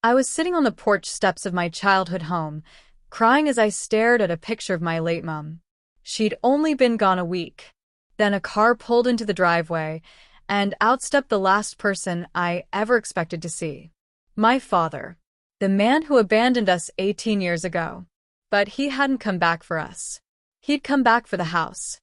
I was sitting on the porch steps of my childhood home, crying as I stared at a picture of my late mom. She'd only been gone a week. Then a car pulled into the driveway, and out stepped the last person I ever expected to see. My father. The man who abandoned us 18 years ago. But he hadn't come back for us. He'd come back for the house.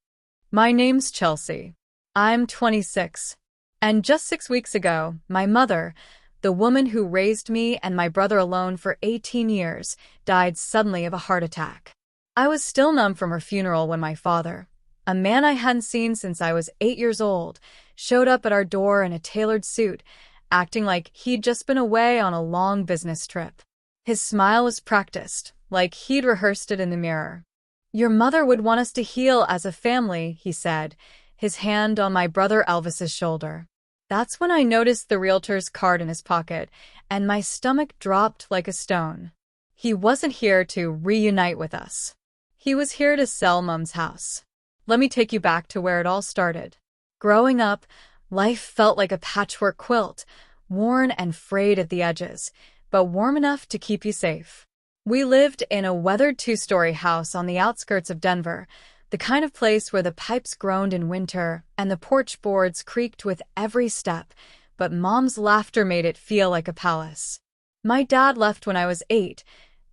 My name's Chelsea. I'm 26. And just 6 weeks ago, my mother, the woman who raised me and my brother alone for 18 years, died suddenly of a heart attack. I was still numb from her funeral when my father, a man I hadn't seen since I was 8 years old, showed up at our door in a tailored suit, acting like he'd just been away on a long business trip. His smile was practiced, like he'd rehearsed it in the mirror. "Your mother would want us to heal as a family," he said, his hand on my brother Elvis's shoulder. That's when I noticed the realtor's card in his pocket, and my stomach dropped like a stone. He wasn't here to reunite with us. He was here to sell Mum's house. Let me take you back to where it all started. Growing up, life felt like a patchwork quilt, worn and frayed at the edges, but warm enough to keep you safe. We lived in a weathered 2-story house on the outskirts of Denver, the kind of place where the pipes groaned in winter and the porch boards creaked with every step, but Mom's laughter made it feel like a palace. My dad left when I was 8,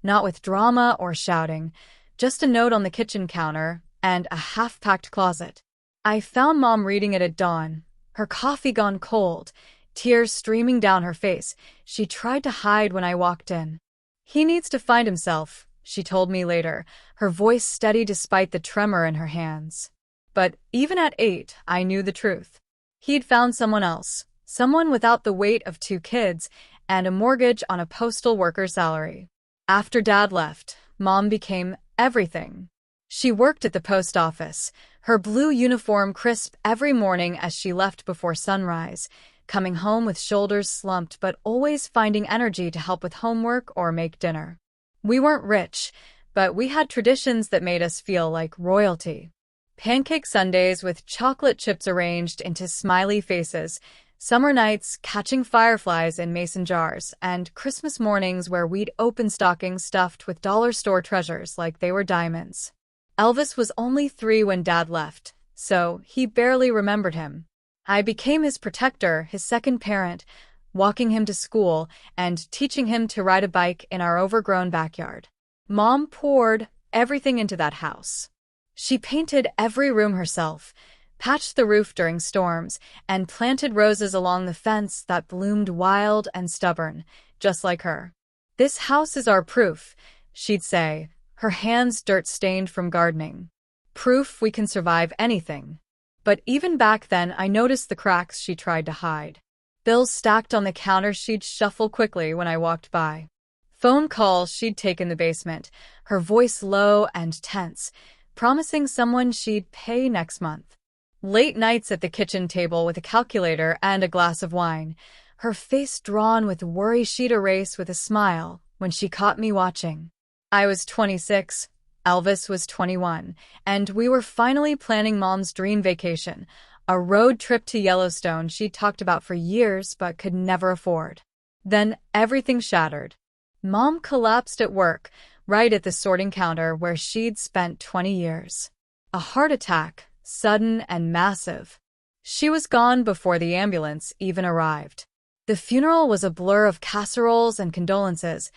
not with drama or shouting, just a note on the kitchen counter and a half-packed closet. I found Mom reading it at dawn, her coffee gone cold, tears streaming down her face. She tried to hide when I walked in. "He needs to find himself," she told me later, her voice steady despite the tremor in her hands. But even at 8, I knew the truth. He'd found someone else, someone without the weight of 2 kids and a mortgage on a postal worker salary. After Dad left, Mom became everything. She worked at the post office, her blue uniform crisp every morning as she left before sunrise, coming home with shoulders slumped but always finding energy to help with homework or make dinner. We weren't rich, but we had traditions that made us feel like royalty. Pancake Sundays with chocolate chips arranged into smiley faces, summer nights catching fireflies in mason jars, and Christmas mornings where we'd open stockings stuffed with dollar store treasures like they were diamonds. Elvis was only 3 when Dad left, so he barely remembered him. I became his protector, his second parent, walking him to school and teaching him to ride a bike in our overgrown backyard. Mom poured everything into that house. She painted every room herself, patched the roof during storms, and planted roses along the fence that bloomed wild and stubborn, just like her. "This house is our proof," she'd say, her hands dirt-stained from gardening. "Proof we can survive anything." But even back then, I noticed the cracks she tried to hide. Bills stacked on the counter she'd shuffle quickly when I walked by. Phone calls she'd take in the basement, her voice low and tense, promising someone she'd pay next month. Late nights at the kitchen table with a calculator and a glass of wine, her face drawn with worry she'd erase with a smile when she caught me watching. I was 26, Elvis was 21, and we were finally planning Mom's dream vacation, a road trip to Yellowstone she'd talked about for years but could never afford. Then everything shattered. Mom collapsed at work, right at the sorting counter where she'd spent 20 years. A heart attack, sudden and massive. She was gone before the ambulance even arrived. The funeral was a blur of casseroles and condolences,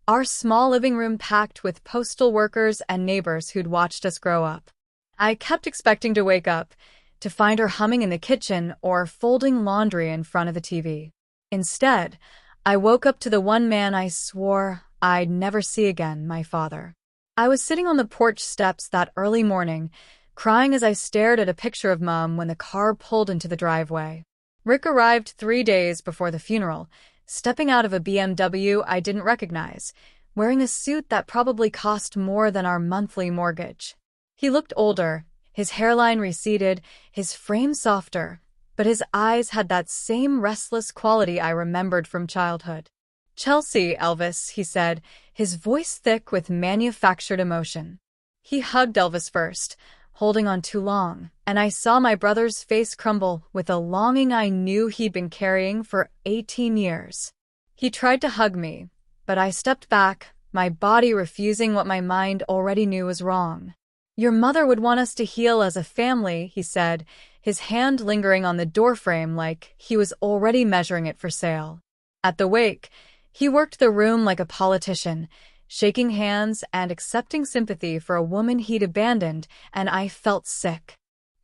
our small living room packed with postal workers and neighbors who'd watched us grow up. I kept expecting to wake up, to find her humming in the kitchen or folding laundry in front of the TV. Instead, I woke up to the one man I swore I'd never see again, my father. I was sitting on the porch steps that early morning, crying as I stared at a picture of Mom when the car pulled into the driveway. Rick arrived 3 days before the funeral, stepping out of a BMW I didn't recognize, wearing a suit that probably cost more than our monthly mortgage. He looked older, his hairline receded, his frame softer, but his eyes had that same restless quality I remembered from childhood. "Chelsea, Elvis," he said, his voice thick with manufactured emotion. He hugged Elvis first, holding on too long, and I saw my brother's face crumble with a longing I knew he'd been carrying for 18 years. He tried to hug me, but I stepped back, my body refusing what my mind already knew was wrong. Your mother would want us to heal as a family, he said, his hand lingering on the doorframe like he was already measuring it for sale. At the wake, he worked the room like a politician, shaking hands and accepting sympathy for a woman he'd abandoned, and I felt sick.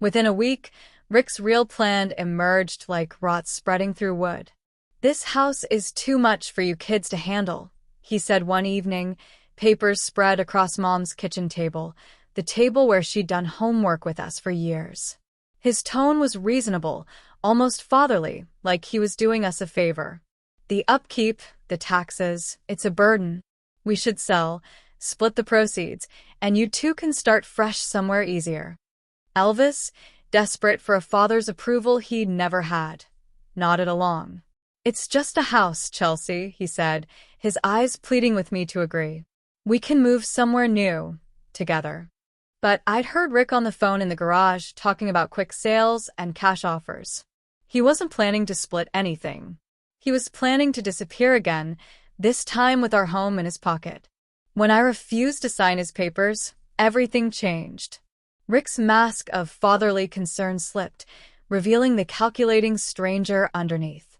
Within a week, Rick's real plan emerged like rot spreading through wood. "This house is too much for you kids to handle," he said one evening, papers spread across Mom's kitchen table, the table where she'd done homework with us for years. His tone was reasonable, almost fatherly, like he was doing us a favor. "The upkeep, the taxes, it's a burden. We should sell, split the proceeds, and you two can start fresh somewhere easier." Elvis, desperate for a father's approval he'd never had, nodded along. "It's just a house, Chelsea," he said, his eyes pleading with me to agree. "We can move somewhere new, together." But I'd heard Rick on the phone in the garage talking about quick sales and cash offers. He wasn't planning to split anything. He was planning to disappear again, this time with our home in his pocket. When I refused to sign his papers, everything changed. Rick's mask of fatherly concern slipped, revealing the calculating stranger underneath.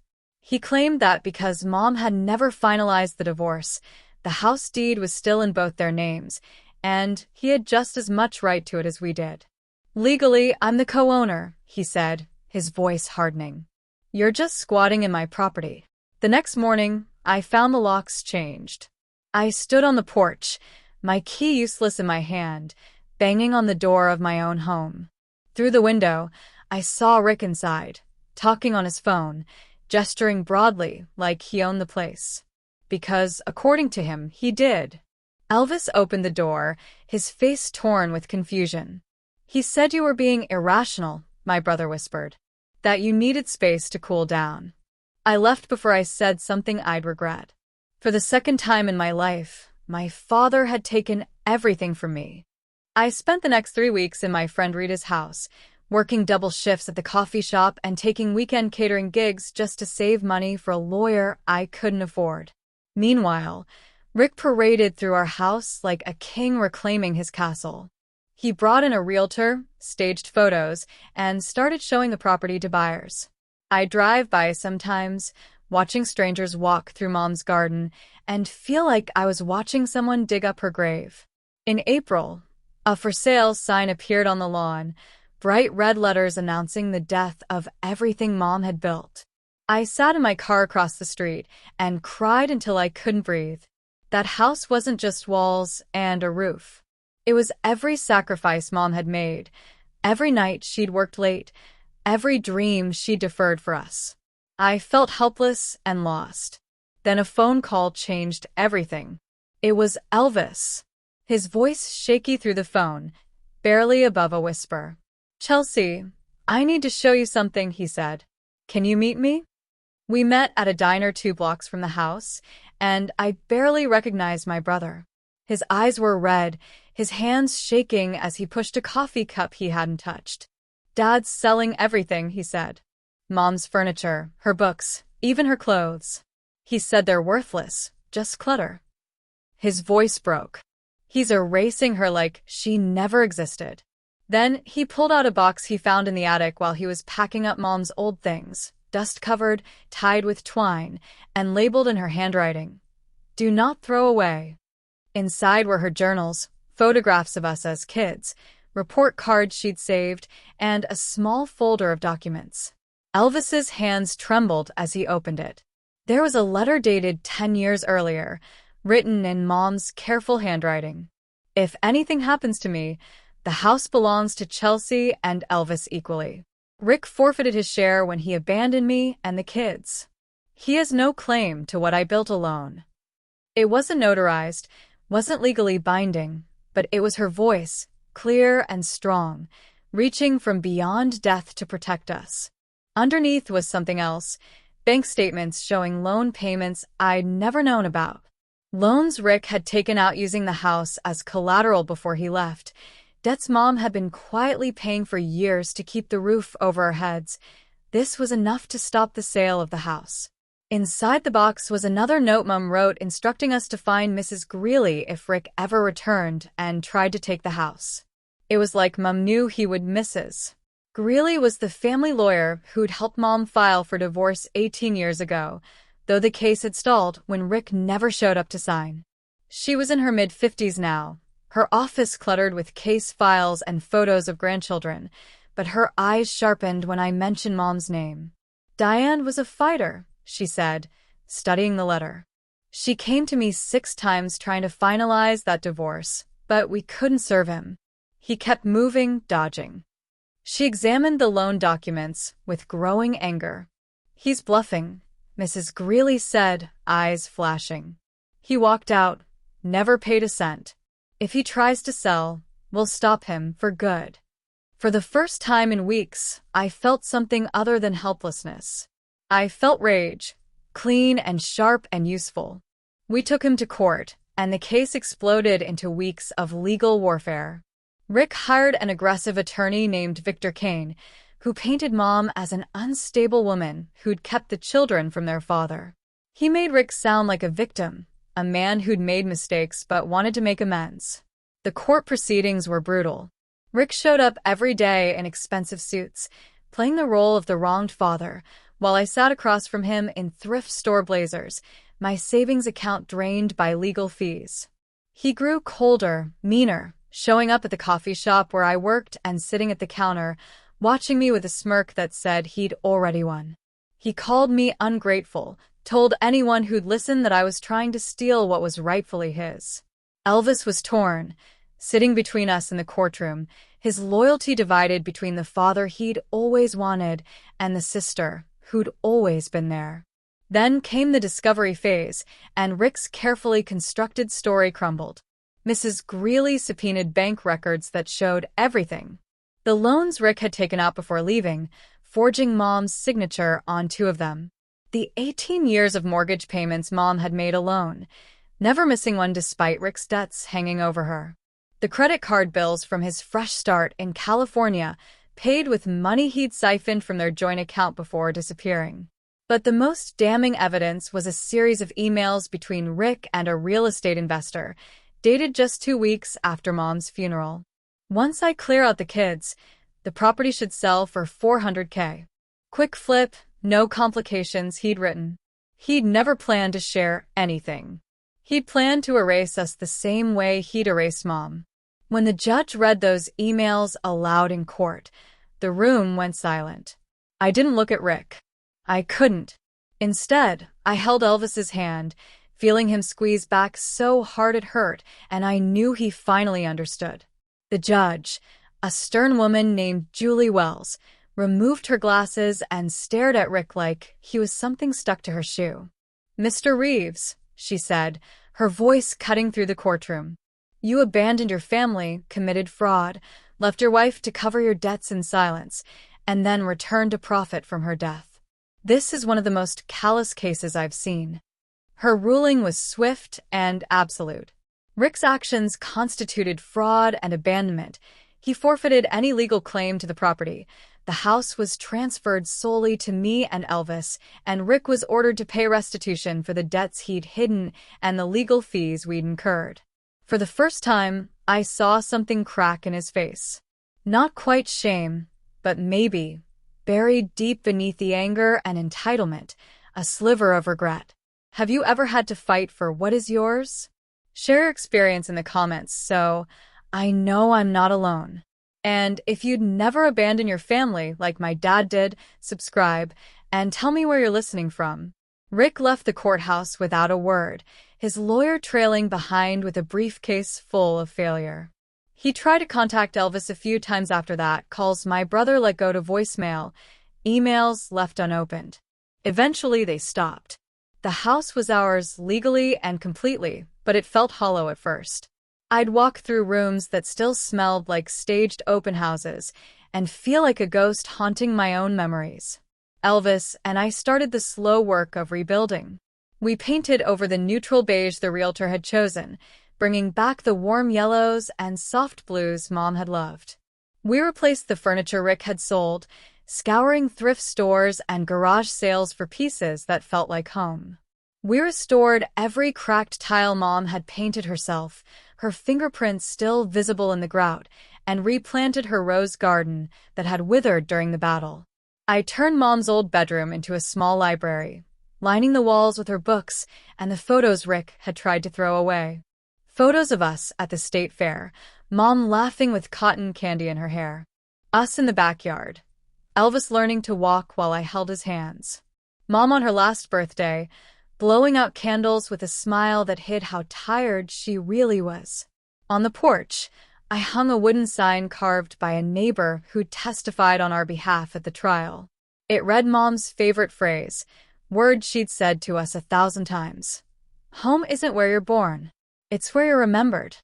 He claimed that because Mom had never finalized the divorce, the house deed was still in both their names, and he had just as much right to it as we did. "Legally, I'm the co-owner," he said, his voice hardening. "You're just squatting in my property." The next morning, I found the locks changed. I stood on the porch, my key useless in my hand, banging on the door of my own home. Through the window, I saw Rick inside, talking on his phone, gesturing broadly like he owned the place. Because, according to him, he did. Elvis opened the door, his face torn with confusion. "He said you were being irrational," my brother whispered. "That you needed space to cool down." I left before I said something I'd regret. For the second time in my life, my father had taken everything from me. I spent the next 3 weeks in my friend Rita's house, working double shifts at the coffee shop and taking weekend catering gigs just to save money for a lawyer I couldn't afford. Meanwhile, Rick paraded through our house like a king reclaiming his castle. He brought in a realtor, staged photos, and started showing the property to buyers. I drive by sometimes, watching strangers walk through Mom's garden, and feel like I was watching someone dig up her grave. In April, a for sale sign appeared on the lawn, bright red letters announcing the death of everything Mom had built. I sat in my car across the street and cried until I couldn't breathe. That house wasn't just walls and a roof. It was every sacrifice Mom had made, every night she'd worked late, every dream she'd deferred for us. I felt helpless and lost. Then a phone call changed everything. It was Elvis, his voice shaky through the phone, barely above a whisper. "Chelsea, I need to show you something," he said. "Can you meet me?" We met at a diner 2 blocks from the house, and I barely recognized my brother. His eyes were red, his hands shaking as he pushed a coffee cup he hadn't touched. "Dad's selling everything," he said. "Mom's furniture, her books, even her clothes. He said they're worthless, just clutter." His voice broke. "He's erasing her like she never existed." Then he pulled out a box he found in the attic while he was packing up Mom's old things, dust-covered, tied with twine, and labeled in her handwriting, "Do not throw away." Inside were her journals, photographs of us as kids, report cards she'd saved, and a small folder of documents. Elvis's hands trembled as he opened it. There was a letter dated 10 years earlier, written in Mom's careful handwriting. "If anything happens to me, the house belongs to Chelsea and Elvis equally. Rick forfeited his share when he abandoned me and the kids. He has no claim to what I built alone." It wasn't notarized, wasn't legally binding, but it was her voice, clear and strong, reaching from beyond death to protect us. Underneath was something else, bank statements showing loan payments I'd never known about. Loans Rick had taken out using the house as collateral before he left, debts Mom had been quietly paying for years to keep the roof over our heads. This was enough to stop the sale of the house. Inside the box was another note Mum wrote instructing us to find Mrs. Greeley if Rick ever returned and tried to take the house. It was like Mum knew he would. Mrs. Greeley was the family lawyer who'd helped Mom file for divorce 18 years ago, though the case had stalled when Rick never showed up to sign. She was in her mid-50s now, her office cluttered with case files and photos of grandchildren, but her eyes sharpened when I mentioned Mom's name. Diane was a fighter, she said, studying the letter. She came to me 6 times trying to finalize that divorce, but we couldn't serve him. He kept moving, dodging. She examined the loan documents with growing anger. He's bluffing, Mrs. Greeley said, eyes flashing. He walked out, never paid a cent. If he tries to sell, we'll stop him for good. For the first time in weeks, I felt something other than helplessness. I felt rage, clean and sharp and useful. We took him to court, and the case exploded into weeks of legal warfare. Rick hired an aggressive attorney named Victor Kane, who painted Mom as an unstable woman who'd kept the children from their father. He made Rick sound like a victim, a man who'd made mistakes but wanted to make amends. The court proceedings were brutal. Rick showed up every day in expensive suits, playing the role of the wronged father, while I sat across from him in thrift store blazers, my savings account drained by legal fees. He grew colder, meaner, showing up at the coffee shop where I worked and sitting at the counter, watching me with a smirk that said he'd already won. He called me ungrateful, told anyone who'd listen that I was trying to steal what was rightfully his. Elvis was torn, sitting between us in the courtroom, his loyalty divided between the father he'd always wanted and the sister who'd always been there. Then came the discovery phase, and Rick's carefully constructed story crumbled. Mrs. Greeley subpoenaed bank records that showed everything. The loans Rick had taken out before leaving, forging Mom's signature on 2 of them. The 18 years of mortgage payments Mom had made alone, never missing one despite Rick's debts hanging over her. The credit card bills from his fresh start in California, paid with money he'd siphoned from their joint account before disappearing. But the most damning evidence was a series of emails between Rick and a real estate investor, dated just 2 weeks after Mom's funeral. Once I clear out the kids, the property should sell for $400K. Quick flip, no complications, he'd written. He'd never planned to share anything. He'd planned to erase us the same way he'd erased Mom. When the judge read those emails aloud in court, the room went silent. I didn't look at Rick. I couldn't. Instead, I held Elvis's hand, feeling him squeeze back so hard it hurt, and I knew he finally understood. The judge, a stern woman named Julie Wells, removed her glasses and stared at Rick like he was something stuck to her shoe. "Mr. Reeves," she said, her voice cutting through the courtroom. "You abandoned your family, committed fraud, left your wife to cover your debts in silence, and then returned to profit from her death. This is one of the most callous cases I've seen." Her ruling was swift and absolute. Rick's actions constituted fraud and abandonment. He forfeited any legal claim to the property. The house was transferred solely to me and Elvis, and Rick was ordered to pay restitution for the debts he'd hidden and the legal fees we'd incurred. For the first time, I saw something crack in his face. Not quite shame, but maybe, buried deep beneath the anger and entitlement, a sliver of regret. Have you ever had to fight for what is yours? Share your experience in the comments so I know I'm not alone. And if you'd never abandon your family like my dad did, subscribe and tell me where you're listening from. Rick left the courthouse without a word, his lawyer trailing behind with a briefcase full of failure. He tried to contact Elvis a few times after that, calls my brother let go to voicemail, emails left unopened. Eventually they stopped. The house was ours legally and completely, but it felt hollow at first. I'd walk through rooms that still smelled like staged open houses and feel like a ghost haunting my own memories. Elvis and I started the slow work of rebuilding. We painted over the neutral beige the realtor had chosen, bringing back the warm yellows and soft blues Mom had loved. We replaced the furniture Rick had sold, scouring thrift stores and garage sales for pieces that felt like home. We restored every cracked tile Mom had painted herself, her fingerprints still visible in the grout, and replanted her rose garden that had withered during the battle. I turned Mom's old bedroom into a small library, lining the walls with her books and the photos Rick had tried to throw away. Photos of us at the state fair, Mom laughing with cotton candy in her hair. Us in the backyard, Elvis learning to walk while I held his hands. Mom on her last birthday, blowing out candles with a smile that hid how tired she really was. On the porch, I hung a wooden sign carved by a neighbor who testified on our behalf at the trial. It read Mom's favorite phrase, words she'd said to us 1,000 times. Home isn't where you're born. It's where you're remembered.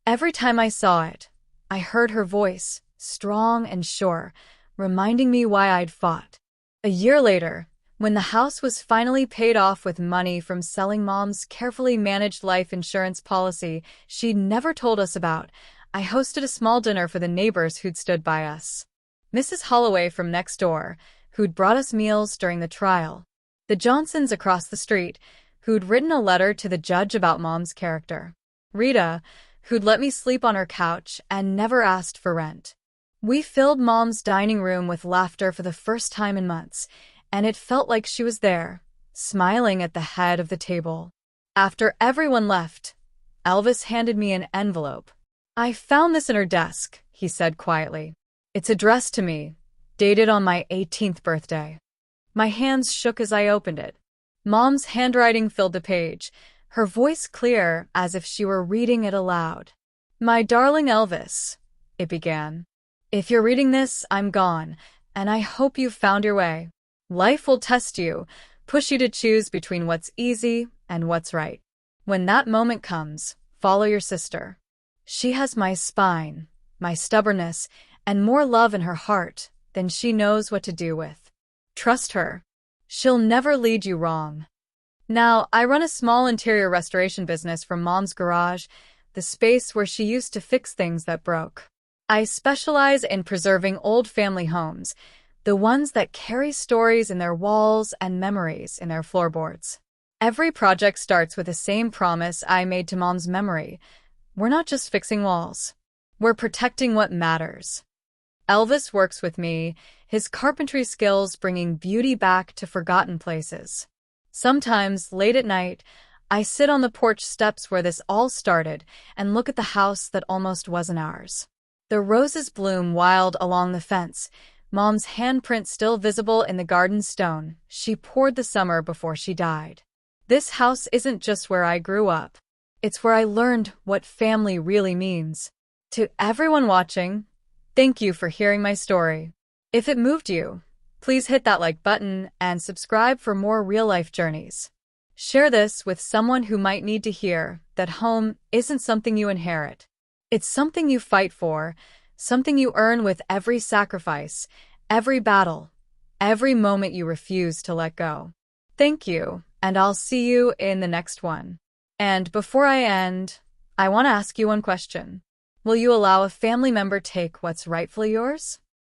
Every time I saw it, I heard her voice, strong and sure, reminding me why I'd fought. A year later, when the house was finally paid off with money from selling Mom's carefully managed life insurance policy she'd never told us about, I hosted a small dinner for the neighbors who'd stood by us. Mrs. Holloway from next door, who'd brought us meals during the trial. The Johnsons across the street, who'd written a letter to the judge about Mom's character. Rita, who'd let me sleep on her couch and never asked for rent. We filled Mom's dining room with laughter for the first time in months, and it felt like she was there, smiling at the head of the table. After everyone left, Elvis handed me an envelope. I found this in her desk, he said quietly. It's addressed to me, dated on my 18th birthday. My hands shook as I opened it. Mom's handwriting filled the page, her voice clear as if she were reading it aloud. My darling Elvis, it began. If you're reading this, I'm gone, and I hope you've found your way. Life will test you, push you to choose between what's easy and what's right. When that moment comes, follow your sister. She has my spine, my stubbornness, and more love in her heart than she knows what to do with. Trust her. She'll never lead you wrong. Now, I run a small interior restoration business from Mom's garage, the space where she used to fix things that broke. I specialize in preserving old family homes, the ones that carry stories in their walls and memories in their floorboards. Every project starts with the same promise I made to Mom's memory. We're not just fixing walls. We're protecting what matters. Elvis works with me, his carpentry skills bringing beauty back to forgotten places. Sometimes, late at night, I sit on the porch steps where this all started and look at the house that almost wasn't ours. The roses bloom wild along the fence, Mom's handprint still visible in the garden stone she poured the summer before she died. This house isn't just where I grew up. It's where I learned what family really means. To everyone watching, thank you for hearing my story. If it moved you, please hit that like button and subscribe for more real-life journeys. Share this with someone who might need to hear that home isn't something you inherit. It's something you fight for, something you earn with every sacrifice, every battle, every moment you refuse to let go. Thank you, and I'll see you in the next one. And before I end, I want to ask you one question. Will you allow a family member take what's rightfully yours?